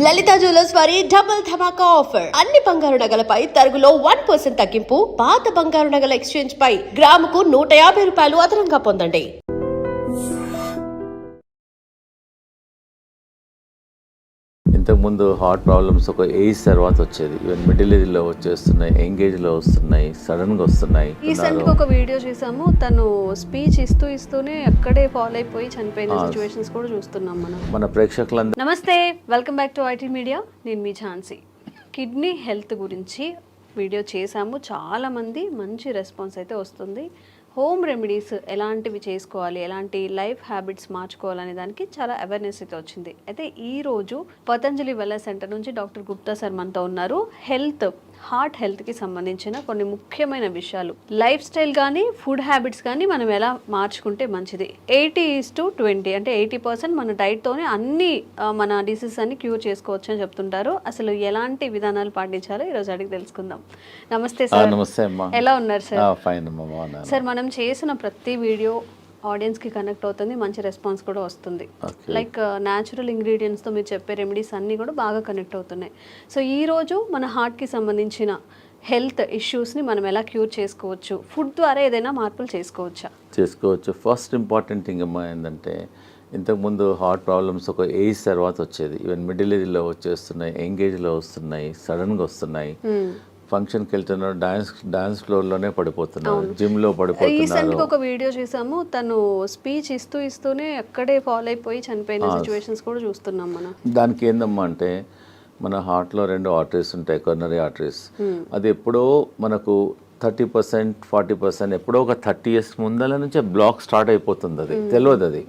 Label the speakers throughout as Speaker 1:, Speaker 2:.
Speaker 1: లలిత jewellers వారి double ధమాకా offer. అన్ని బంగారు నగలపై తరుగులో 1% తగ్గింపు. పాత బంగారు నగల ఎక్స్చేంజ్ పై గ్రాముకు 150 రూపాయలు అదనంగా పొందండి.
Speaker 2: ఇంతకుముందు హార్ట్ ప్రాబ్లమ్స్ ఒక ఏజ్ తర్వాత వచ్చేది, ఈవెన్ మిడిల్ ఏజ్లో వచ్చేస్తున్నాయి, ఎంగేజ్లో వస్తున్నాయి, సడన్గా వస్తున్నాయి.
Speaker 3: రీసెంట్గా ఒక వీడియో చేసాము, తను స్పీచ్ ఇస్తూనే అక్కడే ఫాలో అయిపోయి చనిపోయిన సిచ్యువేషన్స్ కూడా చూస్తున్నాం మన
Speaker 2: ప్రేక్షకులందరూ.
Speaker 3: నమస్తే, welcome back to IT media. నేను మీ ఝాన్సీ. కిడ్నీ హెల్త్ గురించి వీడియో చేసాము, చాలామంది మంచి రెస్పాన్స్ అయితే వస్తుంది. హోమ్ రెమెడీస్ ఎలాంటివి చేసుకోవాలి, ఎలాంటి లైఫ్ హ్యాబిట్స్ మార్చుకోవాలనే దానికి చాలా అవేర్నెస్ అయితే వచ్చింది. అయితే ఈరోజు పతంజలి వెల్నెస్ సెంటర్ నుంచి డాక్టర్ గుప్తా సార్ మనతో ఉన్నారు. హార్ట్ హెల్త్కి సంబంధించిన కొన్ని ముఖ్యమైన విషయాలు, లైఫ్ స్టైల్ కానీ ఫుడ్ హ్యాబిట్స్ కానీ మనం ఎలా మార్చుకుంటే మంచిది. 80:20 అంటే 80% మన డైట్తోనే అన్ని మన డిసీజెస్ అన్ని క్యూర్ చేసుకోవచ్చు అని చెప్తుంటారు. అసలు ఎలాంటి విధానాలు పాటించాలో ఈరోజు అడిగి తెలుసుకుందాం. నమస్తే సార్.
Speaker 2: నమస్తే అమ్మా.
Speaker 3: ఎలా ఉన్నారు సార్?
Speaker 2: ఫైన్ అమ్మా.
Speaker 3: సార్, మనం చేసిన ప్రతి వీడియో ఆడియన్స్కి కనెక్ట్ అవుతుంది, మంచి రెస్పాన్స్ కూడా వస్తుంది. లైక్ న్యాచురల్ ఇంగ్రీడియంట్స్తో మీరు చెప్పే రెమెడీస్ అన్నీ కూడా బాగా కనెక్ట్ అవుతున్నాయి. సో ఈరోజు మన హార్ట్కి సంబంధించిన హెల్త్ ఇష్యూస్ని మనం ఎలా క్యూర్ చేసుకోవచ్చు, ఫుడ్ ద్వారా ఏదైనా మార్పులు చేసుకోవచ్చు.
Speaker 2: ఫస్ట్ ఇంపార్టెంట్ థింగ్ అమ్మా ఏంటంటే, ఇంతకుముందు హార్ట్ ప్రాబ్లమ్స్ ఒక ఏజ్ తర్వాత వచ్చేది, ఈవెన్ మిడిల్ ఏజ్లో వచ్చేస్తున్నాయి, ఎంగేజ్లో వస్తున్నాయి, సడన్గా వస్తున్నాయి. ఫంక్షన్కి వెళ్తున్నారు, డాన్స్ ఫ్లోర్లోనే పడిపోతున్నారు, జిమ్లో పడిపోతున్నారు.
Speaker 3: రీసెంట్గా ఒక వీడియో చేసాము, తను స్పీచ్ ఇస్తూనే అక్కడే ఫాలో అయిపోయి చనిపోయిన సిచ్యువేషన్స్ కూడా చూస్తున్నాం మనం.
Speaker 2: దానికి ఏందమ్మా అంటే, మన హార్ట్లో 2 ఆర్టరీస్ ఉంటాయి, కొర్నరీ ఆర్టరీస్. అది ఎప్పుడో మనకు 30%, 40% ఎప్పుడో ఒక 30 years ముందల నుంచే బ్లాక్ స్టార్ట్ అయిపోతుంది. అది తెలియదు. అది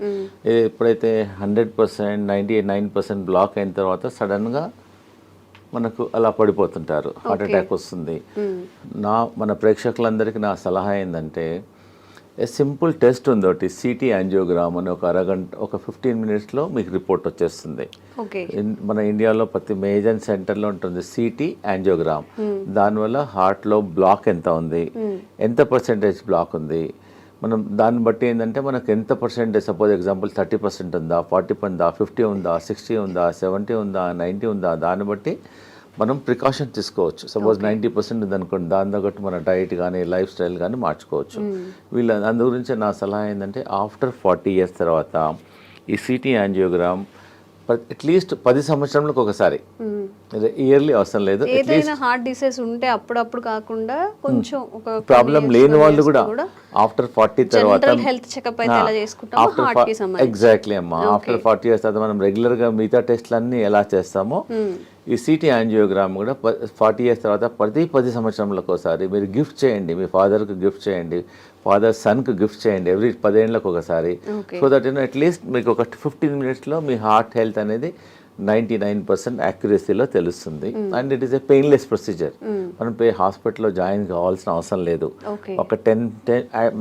Speaker 2: ఎప్పుడైతే 100%, 99% బ్లాక్ అయిన తర్వాత సడన్గా మనకు అలా పడిపోతుంటారు, హార్ట్ అటాక్ వస్తుంది. మన ప్రేక్షకులందరికీ నా సలహా ఏంటంటే, సింపుల్ టెస్ట్ ఉంది ఒకటి, సిటీ యాంజియోగ్రామ్ అని. ఒక అరగంట, ఒక 15 minutesలో మీకు రిపోర్ట్ వచ్చేస్తుంది. మన ఇండియాలో ప్రతి మేజర్ సెంటర్లో ఉంటుంది సిటీ యాంజియోగ్రామ్. దానివల్ల హార్ట్లో బ్లాక్ ఎంత ఉంది, ఎంత పర్సెంటేజ్ బ్లాక్ ఉంది, మనం దాన్ని బట్టి ఏంటంటే మనకు ఎంత పర్సెంటేజ్, సపోజ్ ఎగ్జాంపుల్ 30% ఉందా, 40 ఉందా, 50 ఉందా, 60 ఉందా, 70 ఉందా, 90 ఉందా, దాన్ని బట్టి మనం ప్రికాషన్ తీసుకోవచ్చు. సపోజ్ 90% ఉందనుకోండి, దాని తగ్గట్టు మన డైట్ కానీ లైఫ్ స్టైల్ కానీ మార్చుకోవచ్చు. అందు గురించి నా సలహా ఏంటంటే, ఆఫ్టర్ 40 years తర్వాత ఈ సిటీ యాంజియోగ్రామ్ అట్లీస్ట్ 10 సంవత్సరాలకు ఒకసారి, ఇయర్లీ అవసరం లేదు.
Speaker 3: ఏదైనా హార్ట్ డిసీజ్ ఉంటే అప్పుడప్పుడు కాకుండా కొంచెం ఒక
Speaker 2: ప్రాబ్లం లేని వాళ్ళు కూడా ఆఫ్టర్ 40 తర్వాత
Speaker 3: హెల్త్ చెకప్ అయితే ఎలా చేసుకుంటామో హార్ట్ కి సంబంధించి.
Speaker 2: ఎగ్జాక్ట్లీ అమ్మా. ఆఫ్టర్ 40 years తర్వాత మనం రెగ్యులర్గా మిగతా టెస్ట్లు అన్నీ ఎలా చేస్తామో, ఈ సిటీ యాంజియోగ్రామ్ కూడా 40 years తర్వాత ప్రతి 10 సంవత్సరాలకు ఒకసారి మీరు గిఫ్ట్ చేయండి. మీ ఫాదర్కి గిఫ్ట్ చేయండి, ఫాదర్ సన్కి గిఫ్ట్ చేయండి, ఎవ్రీ 10 ఏళ్ళకు ఒకసారి. సో దట్ అట్లీస్ట్ మీకు ఒక 15 minutesలో మీ హార్ట్ హెల్త్ అనేది 99% యాక్యురసీలో తెలుస్తుంది. And it is a painless procedure. మనం హాస్పిటల్లో జాయిన్ కావాల్సిన అవసరం లేదు. ఒక 10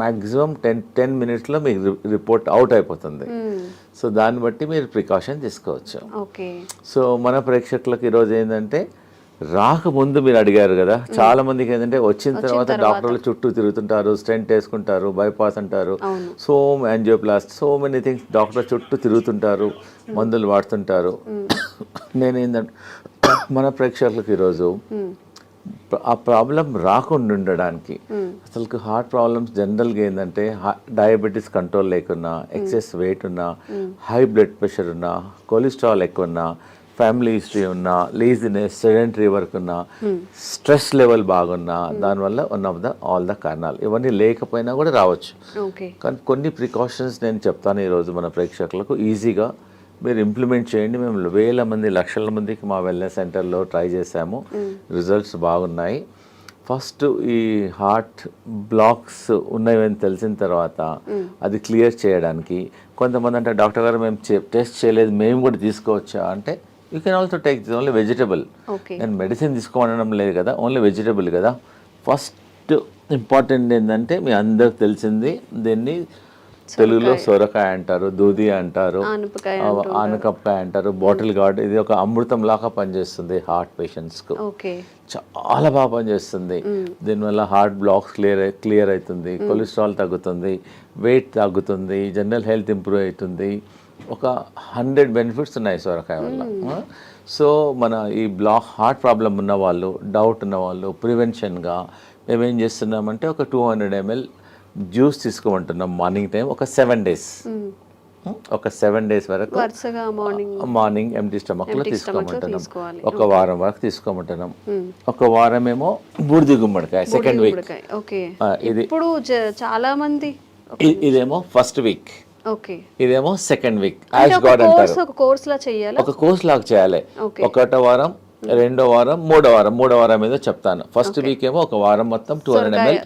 Speaker 2: మ్యాక్సిమం 10 minutesలో మీకు రిపోర్ట్ అవుట్ అయిపోతుంది. సో దాన్ని బట్టి మీరు ప్రికాషన్ తీసుకోవచ్చు. సో మన ప్రేక్షకులకు ఈరోజు ఏంటంటే, రాకముందు మీరు అడిగారు కదా, చాలా మందికి ఏంటంటే వచ్చిన తర్వాత డాక్టర్లు చుట్టూ తిరుగుతుంటారు, స్టెంట్ వేసుకుంటారు, బైపాస్ అంటారు, so angioplasty, so many things, doctor చుట్టూ తిరుగుతుంటారు, మందులు వాడుతుంటారు. నేనేంటంటే, మన ప్రేక్షకులకు ఈరోజు ఆ ప్రాబ్లం రాకుండా ఉండడానికి, అసలు హార్ట్ ప్రాబ్లమ్స్ జనరల్గా ఏంటంటే, డయాబెటీస్ కంట్రోల్ లేకున్నా, ఎక్సెస్ వెయిట్ ఉన్నా, హై బ్లడ్ ప్రెషర్ ఉన్నా, కొలెస్ట్రాల్ ఎక్కువ ఉన్నా, ఫ్యామిలీ హిస్టరీ ఉన్నా, లేజినెస్, సెడెంటరీ వర్క్ ఉన్నా, స్ట్రెస్ లెవెల్ బాగున్నా, దానివల్ల ఆల్ ద కారణాలు. ఇవన్నీ లేకపోయినా కూడా రావచ్చు. కానీ కొన్ని ప్రికాషన్స్ నేను చెప్తాను ఈరోజు మన ప్రేక్షకులకు, ఈజీగా మీరు ఇంప్లిమెంట్ చేయండి. మేము వేల మంది, లక్షల మందికి మా వెల్నెస్ సెంటర్లో ట్రై చేసాము, రిజల్ట్స్ బాగున్నాయి. ఫస్ట్ ఈ హార్ట్ బ్లాక్స్ ఉన్నాయని తెలిసిన తర్వాత అది క్లియర్ చేయడానికి, కొంతమంది అంటే, డాక్టర్ గారు మేము టెస్ట్ చేయలేదు, మేము కూడా తీసుకోవచ్చా అంటే, you can also take this only vegetable. నేను మెడిసిన్ తీసుకోవడం లేదు కదా, ఓన్లీ వెజిటబుల్ కదా. ఫస్ట్ ఇంపార్టెంట్ ఏంటంటే, మీ అందరికి తెలిసింది, దీన్ని తెలుగులో సొరకాయ అంటారు, దూది అంటారు, ఆనపకాయ అంటారు, బాటిల్ గార్డ్. ఇది ఒక అమృతం లాగా పనిచేస్తుంది హార్ట్ పేషెంట్స్కు, చాలా బాగా పనిచేస్తుంది. దీనివల్ల హార్ట్ బ్లాక్స్ క్లియర్ అవుతుంది, కొలెస్ట్రాల్ తగ్గుతుంది, వెయిట్ తగ్గుతుంది, జనరల్ హెల్త్ ఇంప్రూవ్ అవుతుంది. ఒక 100 benefits ఉన్నాయి సొరకాయ వల్ల. సో మన ఈ హార్ట్ ప్రాబ్లం ఉన్న వాళ్ళు, డౌట్ ఉన్న వాళ్ళు ప్రివెన్షన్గా మేమేం చేస్తున్నామంటే ఒక 200 ml జ్యూస్ తీసుకోమంటున్నాం మార్నింగ్ టైం ఒక 7 days. ఒక 7 days వరకు
Speaker 3: వరుసగా
Speaker 2: మార్నింగ్ ఎంటీ స్టమక్లో తీసుకోమంటున్నాం. ఒక వారం వరకు తీసుకోమంటున్నాం. ఒక వారం ఏమో బూడిద గుమ్మడికాయ సెకండ్ వీక్.
Speaker 3: ఓకే.
Speaker 2: ఇది
Speaker 3: ఇప్పుడు చాలా మంది
Speaker 2: ఇదేమో ఫస్ట్ వీక్,
Speaker 3: ఓకే,
Speaker 2: ఇదేమో సెకండ్ వీక్. యాష్ గార్డ్ అంటారు.
Speaker 3: ఒక కోర్స్ లా చేయాలి,
Speaker 2: ఒక కోర్స్ లాగా చేయాలి. ఒకటో వారం, రెండో వారం, మూడో వారం ఏదో చెప్తాను. ఫస్ట్ వీక్ ఏమో ఒక వారం మొత్తం 200 ml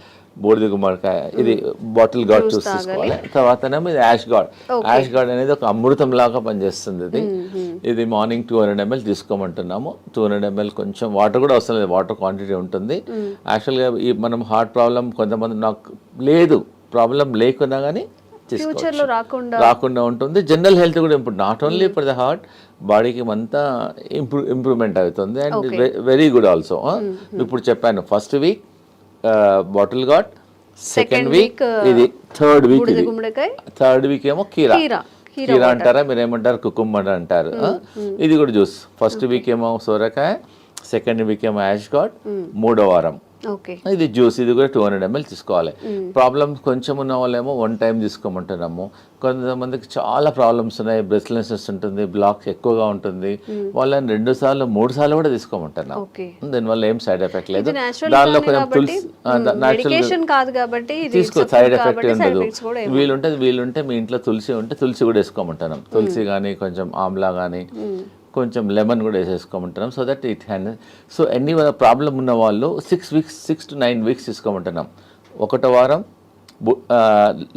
Speaker 2: బూడిద గుమ్మడికాయ, ఇది బాటిల్ గార్డ్ జ్యూస్ తీసుకోవాలి. తర్వాతనేమో ఇది యాష్ గార్డ్. యాష్ గార్డ్ అనేది ఒక అమృతం లాగా పనిచేస్తుంది. ఇది మార్నింగ్ 200 ml తీసుకోమంటున్నాము. 200 ml కొంచెం వాటర్ కూడా అవసరం లేదు, వాటర్ క్వాంటిటీ ఉంటుంది. యాక్చువల్గా ఈ మనం హార్ట్ ప్రాబ్లం కొంతమంది నాకు లేదు, ప్రాబ్లం లేకున్నా కానీ రాకుండా ఉంటుంది. జనరల్ హెల్త్ కూడా improve, not only for the heart, బాడీకి అంతా ఇంప్రూవ్మెంట్ అవుతుంది. And very good also. ఇప్పుడు చెప్పాను first week bottle gourd, second week ఇది, థర్డ్ వీక్ ఏమో కీరా అంటారా, మీరు ఏమంటారు కుకుంబర్ అంటారు. ఇది కూడా జ్యూస్. ఫస్ట్ వీక్ ఏమో సోరకాయ, సెకండ్ వీక్ ఏమో యాష్ గార్డ్, మూడో వారం ఇది జ్యూస్. ఇది కూడా 200 ml తీసుకోవాలి. ప్రాబ్లమ్స్ కొంచెం ఉన్న వాళ్ళేమో 1 time తీసుకోమంటున్నాము. కొంతమందికి చాలా ప్రాబ్లమ్స్ ఉన్నాయి, బ్రెస్ట్లెస్నెస్ ఉంటుంది, బ్లాక్స్ ఎక్కువగా ఉంటుంది, వాళ్ళని 2 సార్లు 3 సార్లు కూడా తీసుకోమంటున్నాం. దీనివల్ల ఏం సైడ్ ఎఫెక్ట్ లేదు. దానిలో కొంచెం తులసి తీసుకో, సైడ్ ఎఫెక్ట్ ఉండదు. వీలుంటే మీ ఇంట్లో తులసి ఉంటే తులసి కూడా వేసుకోమంటున్నాం. తులసి కానీ కొంచెం ఆమ్లా కానీ కొంచెం లెమన్ కూడా వేసేసుకోమంటున్నాం. So that it hand. So ఎన్ని ప్రాబ్లం ఉన్న వాళ్ళు 6 to 9 weeks తీసుకోమంటున్నాం. ఒకటో వారం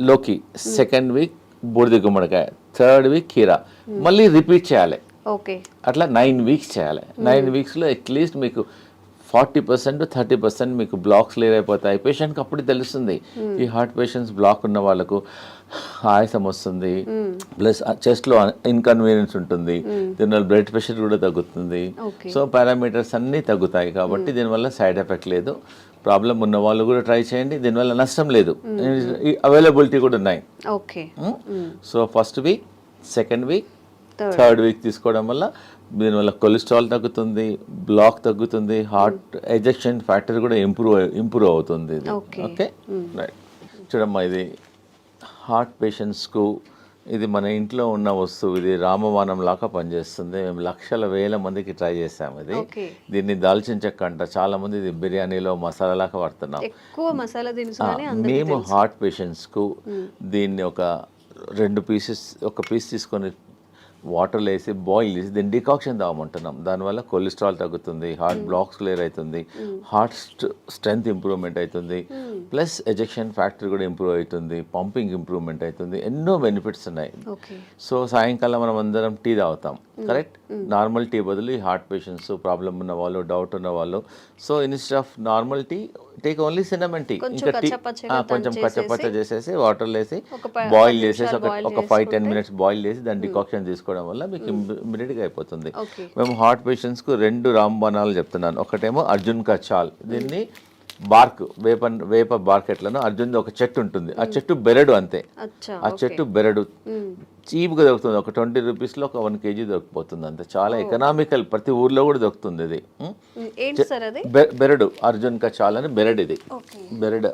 Speaker 2: లోకి, సెకండ్ వీక్ బూడిద గుమ్మడికాయ, థర్డ్ వీక్ కీరా, మళ్ళీ రిపీట్ చేయాలి. అట్లా 9 weeks చేయాలి. 9 weeksలో అట్లీస్ట్ మీకు 40% to 30% మీకు బ్లాక్స్ క్లియర్ అయిపోతాయి. పేషెంట్కి అప్పుడు తెలుస్తుంది. ఈ హార్ట్ పేషెంట్స్ బ్లాక్ ఉన్న వాళ్ళకు ఆయాసం వస్తుంది, ప్లస్ చెస్ట్లో ఇన్కన్వీనియన్స్ ఉంటుంది, దీనివల్ల బ్లడ్ ప్రెషర్ కూడా తగ్గుతుంది. సో పారామీటర్స్ అన్నీ తగ్గుతాయి. కాబట్టి దీనివల్ల సైడ్ ఎఫెక్ట్ లేదు. ప్రాబ్లం ఉన్న వాళ్ళు కూడా ట్రై చేయండి, దీనివల్ల నష్టం లేదు. అవైలబిలిటీ కూడా ఉన్నాయి. So first week, second week, third week తీసుకోవడం వల్ల దీనివల్ల కొలెస్ట్రాల్ తగ్గుతుంది, బ్లాక్ తగ్గుతుంది, హార్ట్ ఎజెక్షన్ ఫ్యాక్టర్ కూడా ఇంప్రూవ్ అవుతుంది. Okay right. చూడమ్మా, ఇది హార్ట్ పేషెంట్స్కు ఇది మన ఇంట్లో ఉన్న వస్తువు. ఇది రామబాణం లాగా పనిచేస్తుంది. మేము లక్షల వేల మందికి ట్రై చేసాము. ఇది దీన్ని దాల్చిన చెక్క అంట, చాలా మంది ఇది బిర్యానీలో మసాలా లాగా వాడుతున్నాం. మేము హార్ట్ పేషెంట్స్కు దీన్ని ఒక 2 pieces, ఒక పీస్ తీసుకొని వాటర్లో వేసి బాయిల్ చేసి దీన్ని డికాక్షన్ తాగమంటున్నాం. దానివల్ల కొలెస్ట్రాల్ తగ్గుతుంది, హార్ట్ బ్లాక్స్ క్లియర్ అవుతుంది, హార్ట్ స్ట్రెంగ్త్ ఇంప్రూవ్మెంట్ అవుతుంది, ప్లస్ ఎజెక్షన్ ఫ్యాక్టర్ కూడా ఇంప్రూవ్ అవుతుంది, పంపింగ్ ఇంప్రూవ్మెంట్ అవుతుంది. ఎన్నో బెనిఫిట్స్ ఉన్నాయి. సో సాయంకాలం మనం అందరం టీ తాగుతాం, కరెక్ట్? నార్మల్ టీ బదులు ఈ హార్ట్ పేషెంట్స్, ప్రాబ్లం ఉన్న వాళ్ళు, డౌట్ ఉన్న వాళ్ళు, so instead of normal tea take only cinnamon tea. ఇంకా టీ కొంచెం కచ్చపచ్చ చేసేసి వాటర్లో వేసి బాయిల్ చేసేసి ఒక 5-10 minutes బాయిల్ చేసి దాని డికాక్షన్ తీసుకోవడం వల్ల మీకు ఇమ్మీడియట్గా అయిపోతుంది. మేము హార్ట్ పేషెంట్స్కు 2 రాంబాణాలు చెప్తున్నాను. ఒకటేమో అర్జున్ కా చాల్, దీన్ని బార్క్, వేప బార్క్ ఎట్లను అర్జున్ ఒక చెట్టు ఉంటుంది, ఆ చెట్టు బెరడు అంతే. ఆ చెట్టు బెరడు చీప్గా దొరుకుతుంది. ఒక 20 rupeesలో ఒక 1 kg దొరికిపోతుంది అంతే. చాలా ఎకనామికల్, ప్రతి ఊర్లో కూడా దొరుకుతుంది. ఇది బెరడు, అర్జున్ కా చాల్ అని బెరడు. ఇది బెరడు,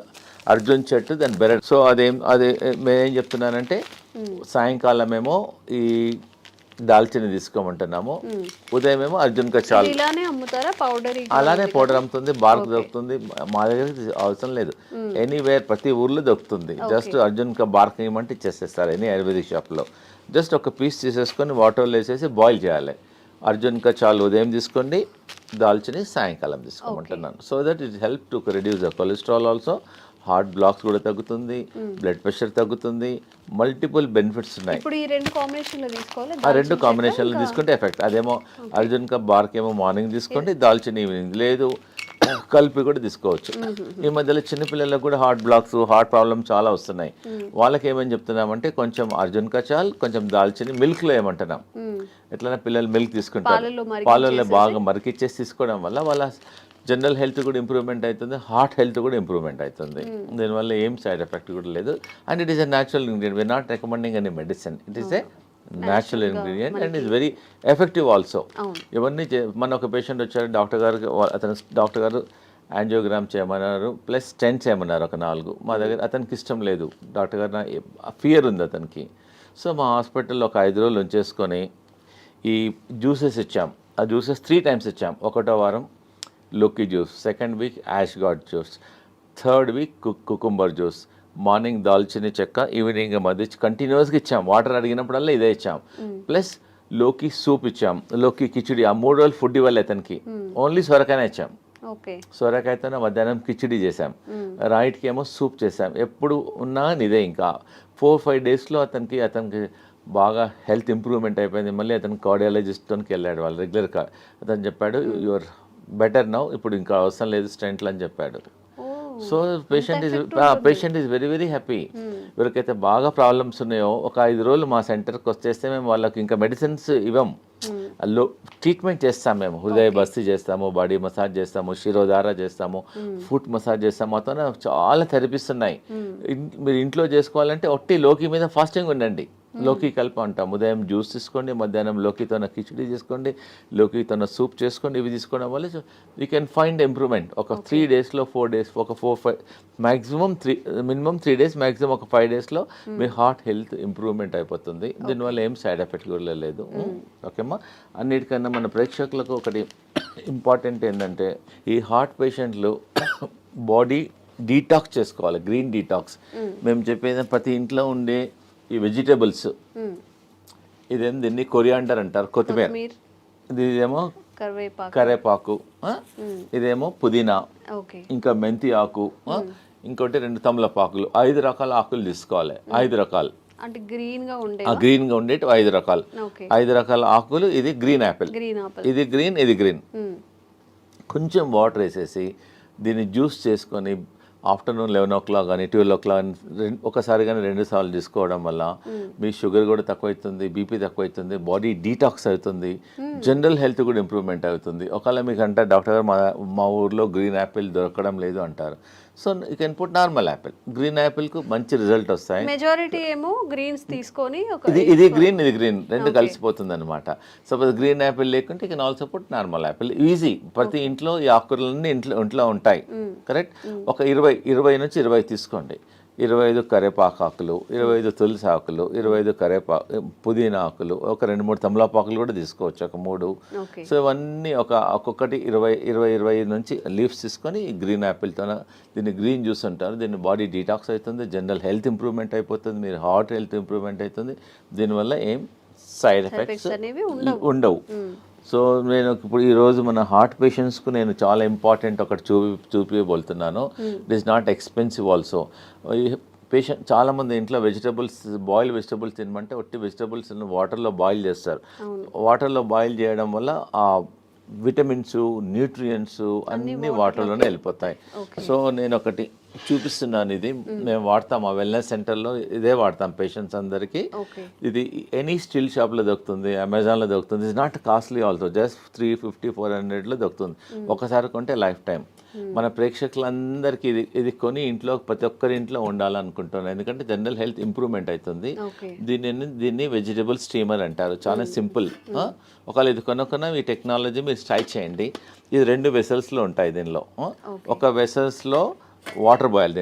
Speaker 2: అర్జున్ చెట్టు, దాని బెరడు. సో అదే నేనేం చెప్తున్నానంటే సాయంకాలం ఏమో ఈ దాల్చిని తీసుకోమంటున్నాము, ఉదయం ఏమో అర్జున్ కా చాల్. అలానే పౌడర్ అమ్ముతుంది, బార్క్ దొరుకుతుంది. మా దగ్గర అవసరం లేదు, ఎనీవేర్ ప్రతి ఊర్లో దొరుకుతుంది. జస్ట్ అర్జున్ కా బార్క్ ఇవ్వమంటే ఇచ్చేసేస్తారు ఎనీ ఆయుర్వేదిక్ షాప్లో. జస్ట్ ఒక పీస్ తీసేసుకొని వాటర్లో వేసేసి బాయిల్ చేయాలి. అర్జున్ కా చాల్ ఉదయం తీసుకోండి, దాల్చిని సాయంకాలం తీసుకోమంటున్నాను. So that it help to reduce the cholesterol also, heart blocks కూడా తగ్గుతుంది, బ్లడ్ ప్రెషర్ తగ్గుతుంది, మల్టిపుల్ బెనిఫిట్స్ ఉన్నాయి.
Speaker 3: ఇప్పుడు ఈ 2 కాంబినేషన్లో తీసుకోవాలి.
Speaker 2: ఆ 2 కాంబినేషన్లో తీసుకుంటే ఎఫెక్ట్. అదేమో అర్జున్ కా బార్క్ ఏమో మార్నింగ్ తీసుకోండి, దాల్చిన ఈవినింగ్, లేదు కలిపి కూడా తీసుకోవచ్చు. ఈ మధ్యలో చిన్నపిల్లలకు కూడా హార్ట్ బ్లాక్స్, హార్ట్ ప్రాబ్లమ్ చాలా వస్తున్నాయి. వాళ్ళకి ఏమని చెప్తున్నామంటే కొంచెం అర్జున్ కా చాల్, కొంచెం దాల్చిని మిల్క్లో ఏమంటున్నాం. ఎట్లైనా పిల్లలు మిల్క్ తీసుకుంటారు, పాలల్లో బాగా మరికిచ్చేసి తీసుకోవడం వల్ల వాళ్ళ జనరల్ హెల్త్ కూడా ఇంప్రూవ్మెంట్ అవుతుంది, హార్ట్ హెల్త్ కూడా ఇంప్రూవ్మెంట్ అవుతుంది. దీనివల్ల ఏం సైడ్ ఎఫెక్ట్ కూడా లేదు. And it is a natural ingredient. We are not recommending any medicine, it is a natural ingredient and is very effective also. ఇవన్నీ మన ఒక పేషెంట్ వచ్చారు, డాక్టర్ గారు యాంజియోగ్రామ్ చేయమన్నారు, ప్లస్ స్టెంట్ చేయమన్నారు ఒక 4. మా దగ్గర అతనికి ఇష్టం లేదు, డాక్టర్ గారు ఫియర్ ఉంది అతనికి. సో మా హాస్పిటల్లో ఒక 5 రోజులు ఉంచేసుకొని ఈ జ్యూసెస్ ఇచ్చాం. ఆ జ్యూసెస్ 3 times ఇచ్చాం. 1వ వారం లోకి juice, 2nd week ash gourd juice, 3rd week cucumber juice, morning దాల్చిని చెక్క, ఈవినింగ్ మధ్య కంటిన్యూస్గా ఇచ్చాం. వాటర్ అడిగినప్పుడల్లా ఇదే ఇచ్చాం. ప్లస్ లోకి సూప్ ఇచ్చాం, లోకి కిచిడి. ఆ 3 రోజులు ఫుడ్ ఇవ్వాలి అతనికి, ఓన్లీ సొరకాయనే ఇచ్చాం. సొరకాయతోనే మధ్యాహ్నం కిచిడి చేసాం, రైట్కి ఏమో సూప్ చేసాం. ఎప్పుడు ఉన్నా ఇదే. ఇంకా 4-5 డేస్లో అతనికి బాగా హెల్త్ ఇంప్రూవ్మెంట్ అయిపోయింది. మళ్ళీ అతను కార్డియాలజిస్ట్కి వెళ్ళాడు, వాళ్ళు రెగ్యులర్గా. అతను చెప్పాడు యువర్ బెటర్ నౌ, ఇప్పుడు ఇంకా అవసరం లేదు స్టెంట్లు అని చెప్పాడు. So patient is very very happy. ఎవరికైతే బాగా ప్రాబ్లమ్స్ ఉన్నాయో ఒక 5 రోజులు మా సెంటర్కి వచ్చేస్తే మేము వాళ్ళకి ఇంకా మెడిసిన్స్ ఇవ్వం, ట్రీట్మెంట్ చేస్తాం. మేము హృదయ బస్తీ చేస్తాము, బాడీ మసాజ్ చేస్తాము, శిరోధార చేస్తాము, ఫుట్ మసాజ్ చేస్తాము. మొత్తం చాలా థెరపీస్ ఉన్నాయి. మీరు ఇంట్లో చేసుకోవాలంటే ఒట్టి లోకి మీద ఫాస్టింగ్ ఉండండి, లోకి కలిపి అంటాం. ఉదయం జ్యూస్ తీసుకోండి, మధ్యాహ్నం లోకితోన కిచిడి చేసుకోండి, లోకితోన సూప్ చేసుకోండి. ఇవి తీసుకోవడం వల్ల యూ కెన్ ఫైండ్ ఇంప్రూవ్మెంట్. ఒక 3 డేస్లో 4 డేస్, ఒక 4-5 మ్యాక్సిమం మినిమం 3 డేస్, మ్యాక్సిమం ఒక 5 డేస్లో మీ హార్ట్ హెల్త్ ఇంప్రూవ్మెంట్ అయిపోతుంది. దీనివల్ల ఏం సైడ్ ఎఫెక్ట్ కూడా లేదు. ఓకేమ్మా. అన్నిటికన్నా మన ప్రేక్షకులకు ఒకటి ఇంపార్టెంట్ ఏంటంటే, ఈ హార్ట్ పేషెంట్లు బాడీ డీటాక్స్ చేసుకోవాలి, గ్రీన్ డీటాక్స్. మేము చెప్పేది ప్రతి ఇంట్లో ఉండే ఈ వెజిటేబుల్స్, ఇదేమో దీన్ని కొరియాండర్ అంటారు, కొత్తిమీర. ఇదేమో కరేపాకు, ఇదేమో పుదీనా, ఇంకా మెంతి ఆకు, ఇంకోటి 2 తమలపాకులు. 5 రకాల ఆకులు తీసుకోవాలి. 5 రకాలు
Speaker 3: అంటే గ్రీన్గా
Speaker 2: ఉండేటి 5 రకాలు. 5 రకాల ఆకులు. ఇది గ్రీన్ యాపిల్, ఇది గ్రీన్, ఇది గ్రీన్. కొంచెం వాటర్ వేసేసి దీన్ని జ్యూస్ చేసుకొని ఆఫ్టర్నూన్ 11 o'clock కానీ 12 o'clock ఒకసారి కానీ 2 సార్లు తీసుకోవడం వల్ల మీ షుగర్ కూడా తక్కువ అవుతుంది, బీపీ తక్కువ అవుతుంది, బాడీ డీటాక్స్ అవుతుంది, జనరల్ హెల్త్ కూడా ఇంప్రూవ్మెంట్ అవుతుంది. ఒకవేళ మీకు అంటే డాక్టర్ గారు మా ఊర్లో గ్రీన్ యాపిల్ దొరకడం లేదు అంటారు, so you can put normal apple. Green యాపిల్కు మంచి రిజల్ట్ వస్తాయి.
Speaker 3: మెజారిటీ ఏమో గ్రీన్స్ తీసుకొని
Speaker 2: ఇది గ్రీన్, ఇది గ్రీన్, 2 కలిసిపోతుంది అనమాట. సపోజ్ గ్రీన్ యాపిల్ లేకుంటే you can also put normal Apple. Easy. ప్రతి ఇంట్లో ఈ ఆకుకూరలన్నీ ఇంట్లో ఉంటాయి. కరెక్ట్. ఒక 20 నుంచి 20 తీసుకోండి. 25 కరేపాకు ఆకులు, 25 తులసి ఆకులు, 25 పుదీనా ఆకులు, ఒక 2-3 తమలపాకులు కూడా తీసుకోవచ్చు, ఒక 3. సో ఇవన్నీ ఒక్కొక్కటి 20 నుంచి లీవ్స్ తీసుకొని గ్రీన్ యాపిల్తో దీన్ని గ్రీన్ జ్యూస్ అంటారు. దీన్ని బాడీ డీటాక్స్ అవుతుంది, జనరల్ హెల్త్ ఇంప్రూవ్మెంట్ అయిపోతుంది, మీరు హార్ట్ హెల్త్ ఇంప్రూవ్మెంట్ అవుతుంది. దీనివల్ల ఏం సైడ్ ఎఫెక్ట్స్ ఉండవు. సో నేను ఇప్పుడు ఈరోజు మన హార్ట్ పేషెంట్స్కు నేను చాలా ఇంపార్టెంట్ ఒకటి చూపించబోతున్నాను. It is not expensive also. Patient చాలామంది ఇంట్లో బాయిల్ వెజిటబుల్స్ తినమంటే ఒట్టి వెజిటబుల్స్ వాటర్లో బాయిల్ చేస్తారు. వాటర్లో బాయిల్ చేయడం వల్ల ఆ విటమిన్స్, న్యూట్రియంట్స్ అన్నీ వాటర్లోనే వెళ్ళిపోతాయి. సో నేను ఒకటి చూపిస్తున్నాను. ఇది మేము వాడతాం, ఆ వెల్నెస్ సెంటర్లో ఇదే వాడతాం పేషెంట్స్ అందరికీ. ఇది ఎనీ స్టీల్ షాప్లో దొరుకుతుంది, అమెజాన్లో దొరుకుతుంది. It's not costly also, just 350-400లో దొరుకుతుంది. ఒకసారి కొంటే లైఫ్ టైం. మన ప్రేక్షకులందరికీ ఇది ఇంట్లో ప్రతి ఒక్కరి ఇంట్లో ఉండాలనుకుంటున్నాను, ఎందుకంటే జనరల్ హెల్త్ ఇంప్రూవ్మెంట్ అవుతుంది. దీన్ని వెజిటబుల్ స్టీమర్ అంటారు. చాలా సింపుల్. ఒకవేళ ఇది కొనుక్కున్న ఈ టెక్నాలజీ మీరు ట్రై చేయండి. ఇది 2 వెసల్స్లో ఉంటాయి. దీనిలో ఒక వెసల్స్లో వాటర్ పోయాలి,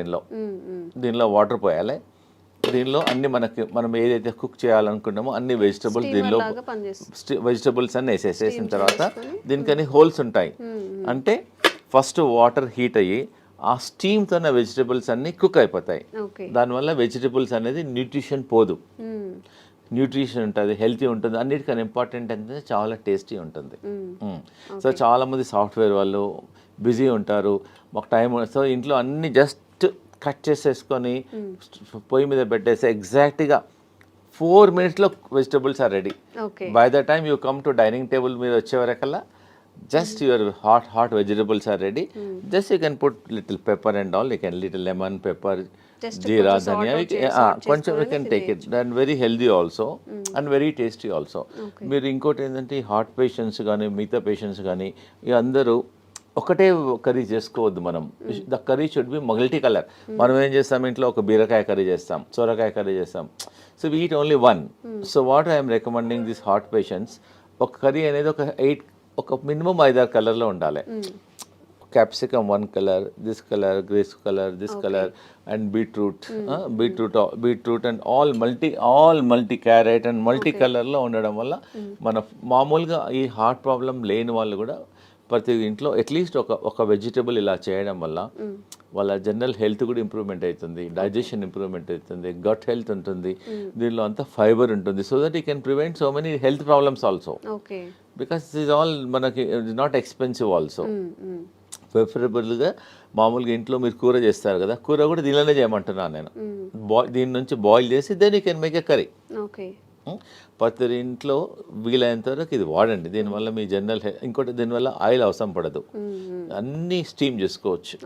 Speaker 2: దీనిలో వాటర్ పోయాలి. దీనిలో అన్ని మనం ఏదైతే కుక్ చేయాలనుకున్నామో అన్ని వెజిటబుల్స్ అన్ని వేసేసిన తర్వాత దీనికని హోల్స్ ఉంటాయి. అంటే ఫస్ట్ వాటర్ హీట్ అయ్యి ఆ స్టీమ్తోనే వెజిటబుల్స్ అన్ని కుక్ అయిపోతాయి. దానివల్ల వెజిటబుల్స్ అనేది న్యూట్రిషన్ పోదు, న్యూట్రిషన్ ఉంటుంది, హెల్తీ ఉంటుంది. అన్నిటికన్నా ఇంపార్టెంట్ అంటే చాలా టేస్టీ ఉంటుంది. సో చాలామంది సాఫ్ట్వేర్ వాళ్ళు బిజీ ఉంటారు, మాకు టైం. సో ఇంట్లో అన్ని జస్ట్ కట్ చేసేసుకొని పొయ్యి మీద పెట్టేసి ఎగ్జాక్ట్గా 4 minutesలో vegetables are ready. By the time you come to dining table మీద వచ్చే వరకల్లా just your hot vegetables are ready. Just you can put little pepper and all, you can little lemon, pepper, jeera, dhania, కొంచెం you can take it. Then very healthy also and very tasty also. మీరు ఇంకోటి ఏంటంటే heart patients కానీ మిగతా patients కానీ అందరూ ఒకటే curry చేసుకోవద్దు మనం. The curry should be multi colour. మనం ఏం చేస్తాం, ఇంట్లో ఒక బీరకాయ కర్రీ చేస్తాం, సొరకాయ కర్రీ చేస్తాం, so we eat only one. So what I'm recommending this heart patients, ఒక కర్రీ అనేది ఒక మినిమం 5-6 కలర్లో ఉండాలి. Capsicum 1 colour, this colour, grace colour, this colour, and beetroot and all multi carrot and multi కలర్లో ఉండడం వల్ల మన మామూలుగా ఈ హార్ట్ ప్రాబ్లం లేని వాళ్ళు కూడా ప్రతి ఇంట్లో అట్లీస్ట్ ఒక వెజిటబుల్ ఇలా చేయడం వల్ల వాళ్ళ జనరల్ హెల్త్ కూడా ఇంప్రూవ్మెంట్ అవుతుంది, డైజెషన్ ఇంప్రూవ్మెంట్ అవుతుంది, గట్ హెల్త్ ఉంటుంది, దీనిలో అంతా ఫైబర్ ఉంటుంది. So that you can prevent so many health problems also, because is all మనకి ఇట్స్ నాట్ ఎక్స్పెన్సివ్ ఆల్సో. ప్రిఫరబుల్గా మామూలుగా ఇంట్లో మీరు కూర చేస్తారు కదా, కూర కూడా దీనిలోనే చేయమంటున్నాను నేను. దీని నుంచి బాయిల్ చేసి then you can make a curry. ప్రతి ఇంట్లో వీలైనంత వరకు ఇది వాడండి. దీనివల్ల మీ జనరల్ ఇంకోటి, దీనివల్ల ఆయిల్ అవసరం పడదు, అన్నీ స్టీమ్ చేసుకోవచ్చు.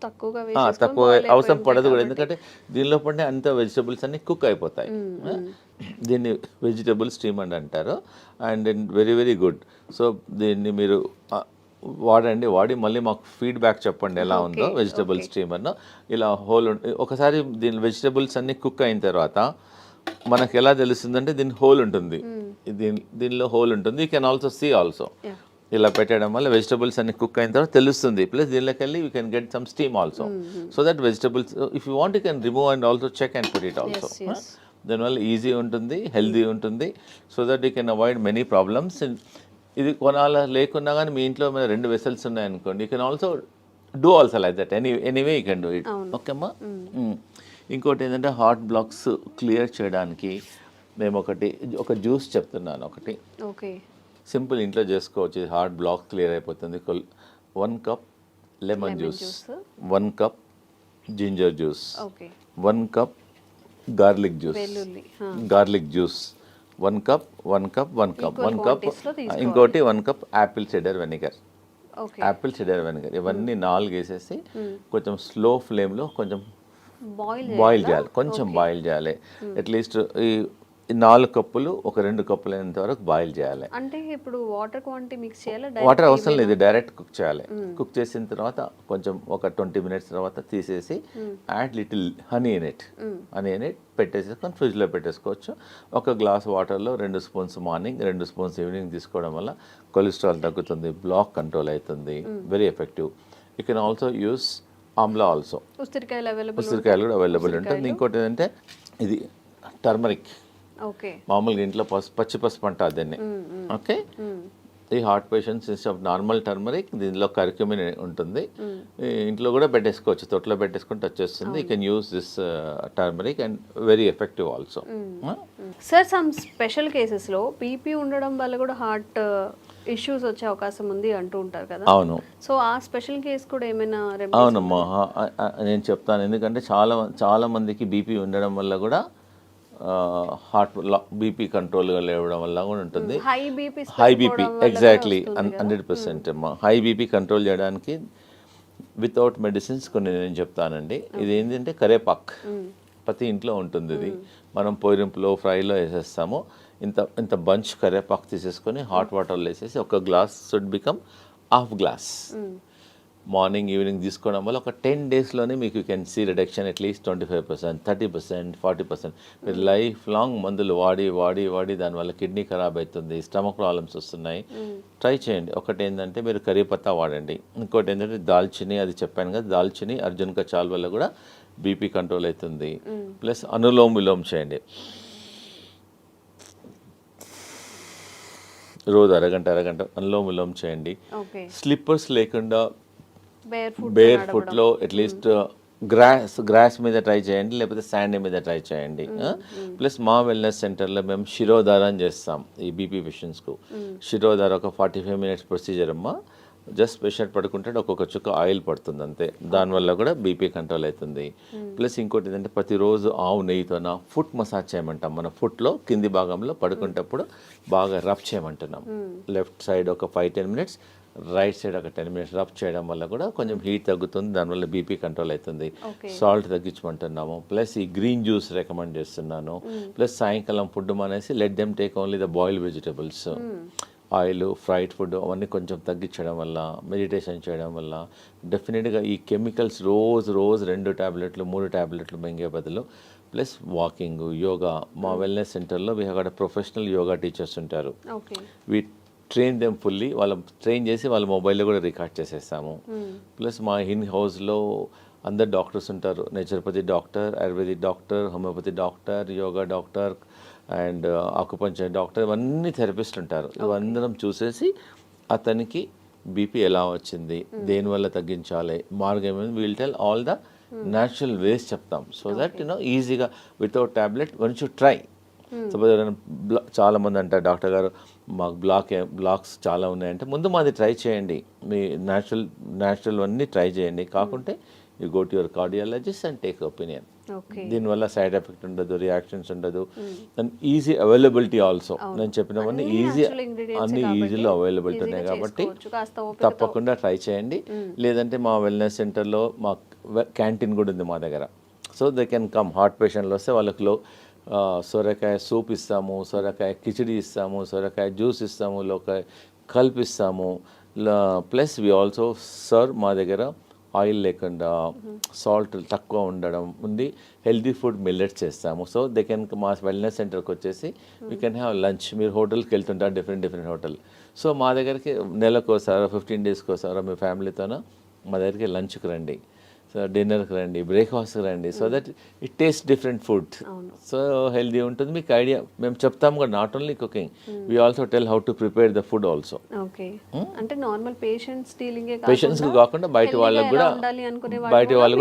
Speaker 2: తక్కువ అవసరం పడదు కూడా, ఎందుకంటే దీనిలో పడిన అంత వెజిటబుల్స్ అన్ని కుక్ అయిపోతాయి. దీన్ని వెజిటబుల్ స్టీమ్ అని అంటారు. And very very good. So దీన్ని మీరు వాడి మళ్ళీ మాకు ఫీడ్బ్యాక్ చెప్పండి ఎలా ఉందో వెజిటబుల్ స్టీమర్ను. ఇలా ఒకసారి దీని వెజిటబుల్స్ అన్ని కుక్ అయిన తర్వాత మనకు ఎలా తెలుస్తుందంటే దీని హోల్ ఉంటుంది, దీనిలో హోల్ ఉంటుంది. You can also see also. ఇలా పెట్టడం వల్ల వెజిటబుల్స్ అన్ని కుక్ అయిన తర్వాత తెలుస్తుంది. ప్లస్ దీనిలోకి వెళ్ళి you can get some steam also. So that vegetables if you want you can remove and also check and put it also. దానివల్ల ఈజీ ఉంటుంది, హెల్దీ ఉంటుంది. So that you can avoid many problems. ఇది కొనాల లేకున్నా కానీ మీ ఇంట్లో మీద 2 vessels ఉన్నాయనుకోండి, you can also do also like that. Anyway you can do it. Okay అమ్మా. ఇంకోటి ఏంటంటే హార్ట్ బ్లాక్స్ క్లియర్ చేయడానికి మేము ఒక జ్యూస్ చెప్తున్నాను. ఒకటి సింపుల్ ఇంట్లో చేసుకోవచ్చు, హార్ట్ బ్లాక్ క్లియర్ అయిపోతుంది. 1 cup lemon juice, 1 cup ginger juice, 1 cup garlic juice, 1 cup ఇంకోటి 1 కప్ యాపిల్ సిడర్ వెనిగర్. ఇవన్నీ 4 వేసేసి కొంచెం స్లో ఫ్లేమ్లో కొంచెం బాయిల్ చేయాలి, బాయిల్ చేయాలి. అట్లీస్ట్ ఈ 4 కప్పులు ఒక 2 కప్పులు అయినంత వరకు బాయిల్ చేయాలి.
Speaker 3: అంటే ఇప్పుడు వాటర్ క్వాంటిటీ మిక్స్ చేయాలి?
Speaker 2: వాటర్ అవసరం లేదు, డైరెక్ట్ కుక్ చేయాలి. కుక్ చేసిన తర్వాత కొంచెం ఒక 20 మినిట్స్ తర్వాత తీసేసి add little honey in it పెట్టేసుకొని ఫ్రిడ్జ్లో పెట్టేసుకోవచ్చు. ఒక గ్లాస్ వాటర్లో 2 స్పూన్స్ మార్నింగ్, 2 స్పూన్స్ ఈవినింగ్ తీసుకోవడం వల్ల కొలెస్ట్రాల్ తగ్గుతుంది, బ్లాక్ కంట్రోల్ అవుతుంది. Very effective. You can also use Amla also. ఉసిరికాయలు కూడా అవైలబుల్ ఉంటుంది. ఇంకోటి ఏంటంటే ఇది టర్మరిక్. మామూలుగా ఇంట్లో పచ్చి పసుపు అంటారు దీన్ని. ఓకే, ఈ heart patients instead of normal turmeric దీనిలో కర్క్యూమిన్ ఉంటుంది. ఇంట్లో కూడా పెట్టేసుకోవచ్చు, తొట్లో పెట్టేసుకుంటే వచ్చేస్తుంది. You can use this turmeric and very effective also.
Speaker 3: Sir, some special కేసెస్లో బీపీ ఉండడం వల్ల కూడా హార్ట్ ఇష్యూస్ వచ్చే అవకాశం ఉంది అంటూ ఉంటారు కదా.
Speaker 2: అవును.
Speaker 3: సో ఆ స్పెషల్ కేసు కూడా ఏమైనా?
Speaker 2: అవునమ్మా, నేను చెప్తాను. ఎందుకంటే చాలా మందికి బీపీ ఉండడం వల్ల కూడా హార్ట్ బీపీ కంట్రోల్గా లేవడం వల్ల కూడా ఉంటుంది. హై బీపీ ఎగ్జాక్ట్లీ 100% అమ్మా. హై బీపీ కంట్రోల్ చేయడానికి వితౌట్ మెడిసిన్స్ కొన్ని నేను చెప్తానండి. ఇది ఏంటంటే కరేపాక్ ప్రతి ఇంట్లో ఉంటుంది. ఇది మనం పోరింపులో ఫ్రైలో వేసేస్తాము. ఇంత బంచ్ కరేపాకు తీసేసుకొని హాట్ వాటర్లో వేసేసి ఒక glass should become half glass morning evening తీసుకోవడం వల్ల ఒక 10 డేస్లోనే మీకు you can see reduction at least 25%, 30%, 40%. మీరు లైఫ్ లాంగ్ మందులు వాడి దానివల్ల కిడ్నీ ఖరాబ్ అవుతుంది, స్టమక్ ప్రాబ్లమ్స్ వస్తున్నాయి. ట్రై చేయండి. ఒకటి ఏంటంటే మీరు కరీ పత్తా వాడండి. ఇంకోటి ఏంటంటే దాల్చిని, అది చెప్పాను కదా, దాల్చిని అర్జున్ కా చాల్ వల్ల కూడా బీపీ కంట్రోల్ అవుతుంది. ప్లస్ అనులోమ్ విలోమ్ చేయండి రోజు అరగంట అనులోమ్ విలోమ్ చేయండి. స్లిప్పర్స్ లేకుండా బేర్ ఫుట్లో అట్లీస్ట్ గ్రాస్ మీద ట్రై చేయండి, లేకపోతే శాండ్ మీద ట్రై చేయండి. ప్లస్ మా వెల్నెస్ సెంటర్లో మేము శిరోధారం చేస్తాం ఈ బీపీ పేషెంట్స్కు. శిరోధార ఒక 45 మినిట్స్ ప్రొసీజర్ అమ్మా. జస్ట్ పేషెంట్ పడుకుంటే ఒక్కొక్క చుక్క ఆయిల్ పడుతుంది అంతే. దానివల్ల కూడా బీపీ కంట్రోల్ అవుతుంది. ప్లస్ ఇంకోటి ఏంటంటే ప్రతిరోజు ఆవు నెయ్యితోన ఫుట్ మసాజ్ చేయమంటాం. మన ఫుట్లో కింది భాగంలో పడుకుంటప్పుడు బాగా రబ్ చేయమంటున్నాం. లెఫ్ట్ సైడ్ ఒక 5-10 మినిట్స్, రైట్ సైడ్ ఒక 10 మినిట్స్ రబ్ చేయడం వల్ల కూడా కొంచెం హీట్ తగ్గుతుంది, దానివల్ల బీపీ కంట్రోల్ అవుతుంది. సాల్ట్ తగ్గించమంటున్నాము. ప్లస్ ఈ గ్రీన్ జ్యూస్ రికమెండ్ చేస్తున్నాను. ప్లస్ సాయంకాలం ఫుడ్ మానేసి let them take only the boiled vegetables. Oil, fried food అవన్నీ కొంచెం తగ్గించడం వల్ల, మెడిటేషన్ చేయడం వల్ల డెఫినెట్గా ఈ కెమికల్స్ రోజు 2 టాబ్లెట్లు 3 టాబ్లెట్లు మింగే బదులు ప్లస్ వాకింగ్, యోగా. మా వెల్నెస్ సెంటర్లో we have professional yoga teachers ఉంటారు.
Speaker 3: Okay.
Speaker 2: We train them fully. Train చేసి వాళ్ళ మొబైల్లో కూడా రికార్డ్ చేసేస్తాము. ప్లస్ మా ఇన్ హౌస్లో అందరు డాక్టర్స్ ఉంటారు. Naturopathy doctor, ayurvedic doctor, homeopathy doctor, yoga doctor and acupuncture doctor, ఇవన్నీ థెరపిస్ట్ ఉంటారు. ఇవందరం చూసేసి అతనికి బీపీ ఎలా వచ్చింది, దేనివల్ల తగ్గించాలి, మార్గం ఏమైంది, will tell all the natural ways చెప్తాం. సో దట్ ఈజీగా without tablet once you try. Suppose ఎవరైనా చాలామంది అంటారు డాక్టర్ గారు మాకు బ్లాక్స్ చాలా ఉన్నాయంటే ముందు మాది ట్రై చేయండి, మీ న్యాచురల్ అన్నీ ట్రై చేయండి. కాకుంటే you go to your cardiologist and take opinion. దీనివల్ల సైడ్ ఎఫెక్ట్ ఉండదు, రియాక్షన్స్ ఉండదు, అండ్ ఈజీ అవైలబిలిటీ ఆల్సో. నేను చెప్పినవన్నీ అన్ని ఈజీలో అవైలబిలిటీ ఉన్నాయి కాబట్టి తప్పకుండా ట్రై చేయండి. లేదంటే మా వెల్నెస్ సెంటర్లో మా క్యాంటీన్ కూడా ఉంది మా దగ్గర. So they can come. Heart పేషెంట్లు వస్తే వాళ్ళకి సొరకాయ సూప్ ఇస్తాము, సొరకాయ కిచిడి ఇస్తాము, సొరకాయ జ్యూస్ ఇస్తాము, లోకాయ కల్పిస్తాము. ప్లస్ వి ఆల్సో సర్వ్ మా దగ్గర ఆయిల్ లేకుండా సాల్ట్ తక్కువ ఉండడం ఉంది. హెల్దీ ఫుడ్ మిల్లెట్స్ చేస్తాము. సో దే కెన్ మా వెల్నెస్ సెంటర్కి వచ్చేసి వీ కెన్ హ్యావ్ లంచ్. మీరు హోటల్కి వెళ్తుంటారు, డిఫరెంట్ హోటల్. సో మా దగ్గరికి నెలకోసారో 15 డేస్కి ఒకసారో మీ ఫ్యామిలీతోనో మా దగ్గరికి లంచ్కి రండి, సో డిన్నర్కి రండి, బ్రేక్ఫాస్ట్కి రండి. So that it taste different food. So healthy ఉంటుంది. మీకు ఐడియా మేము చెప్తాము కూడా, not only cooking, we also tell how to prepare the food also.
Speaker 3: Okay. అంటే నార్మల్
Speaker 2: పేషెంట్స్కి కాకుండా బయట వాళ్ళకి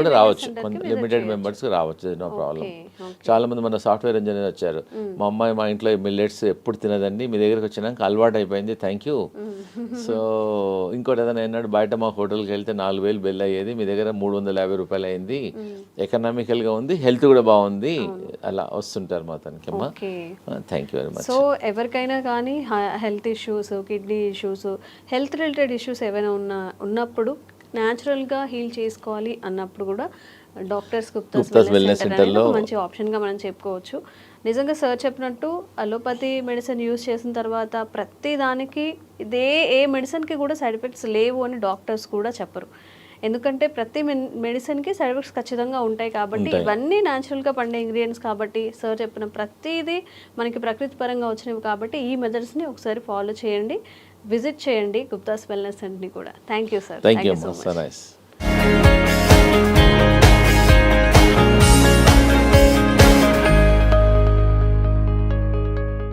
Speaker 2: కూడా రావచ్చు. లిమిటెడ్ మెంబర్స్కి రావచ్చు, నో ప్రాబ్లం. చాలా మంది మన సాఫ్ట్వేర్ ఇంజనీర్ వచ్చారు, మా అమ్మాయి మా ఇంట్లో మిల్లెట్స్ ఎప్పుడు తినదండి, మీ దగ్గరికి వచ్చినాక అలవాటు అయిపోయింది, థ్యాంక్ యూ. సో ఇంకోటి ఏదైనా అన్నాడు, బయట మా హోటల్కి వెళ్తే 4,000 బిల్ అయ్యేది, మీ దగ్గర 350 రూపాయలు అయింది, ఎకనామికల్గా ఉంది, హెల్త్ కూడా బాగుంది, అలా వస్తుంటారు మా తనకి. అమ్మా thank you very much.
Speaker 3: So ఎవరికైనా కానీ health issues, kidney issues, health related issues ఏమైనా ఉన్నప్పుడు న్యాచురల్గా హీల్ చేసుకోవాలి అన్నప్పుడు కూడా డాక్టర్స్ గుప్తాస్ వెల్నెస్ సెంటర్లో మంచి ఆప్షన్గా మనం చెప్పుకోవచ్చు. నిజంగా సార్ చెప్పినట్టు అలోపతి మెడిసిన్ యూస్ చేసిన తర్వాత ప్రతి దానికి ఏ మెడిసిన్కి కూడా సైడ్ ఎఫెక్ట్స్ లేవు అని డాక్టర్స్ కూడా చెప్పరు. ఎందుకంటే ప్రతి మెడిసిన్కి సైడ్ ఎఫెక్ట్స్ ఖచ్చితంగా ఉంటాయి కాబట్టి, ఇవన్నీ న్యాచురల్గా పండే ఇంగ్రీడియంట్స్ కాబట్టి, సార్ చెప్పిన ప్రతిదీ మనకి ప్రకృతి పరంగా వచ్చినవి కాబట్టి ఈ మెథడ్స్ని ఒకసారి ఫాలో చేయండి, విజిట్ చేయండి గుప్తాస్ వెల్నెస్ సెంటర్ని కూడా. Thank you sir.
Speaker 2: Thank you so much.